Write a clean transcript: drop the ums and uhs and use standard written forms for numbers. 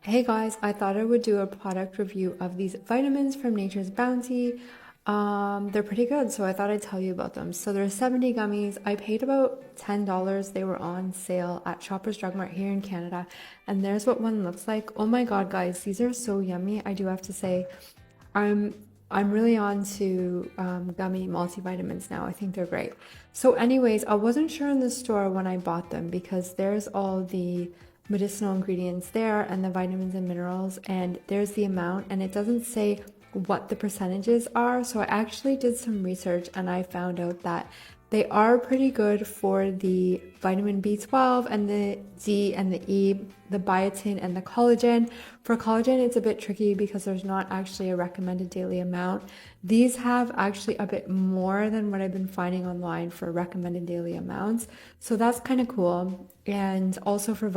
Hey guys, I thought I would do a product review of these vitamins from Nature's Bounty. They're pretty good, so I thought I'd tell you about them. So there's 70 gummies. I paid about $10. They were on sale at Shoppers Drug Mart here in Canada. And there's what one looks like. Oh my God, guys, these are so yummy. I do have to say, I'm I'm really on to gummy multivitamins now. I think they're great. So, anyways, I wasn't sure in the store when I bought them because there's all the medicinal ingredients there and the vitamins and minerals, and there's the amount, and it doesn't say what the percentages are. So, I actually did some research and I found out that they are pretty good for the vitamin B12 and the D and the E, the biotin and the collagen. For collagen, it's a bit tricky because there's not actually a recommended daily amount. These have actually a bit more than what I've been finding online for recommended daily amounts. So that's kind of cool. And also for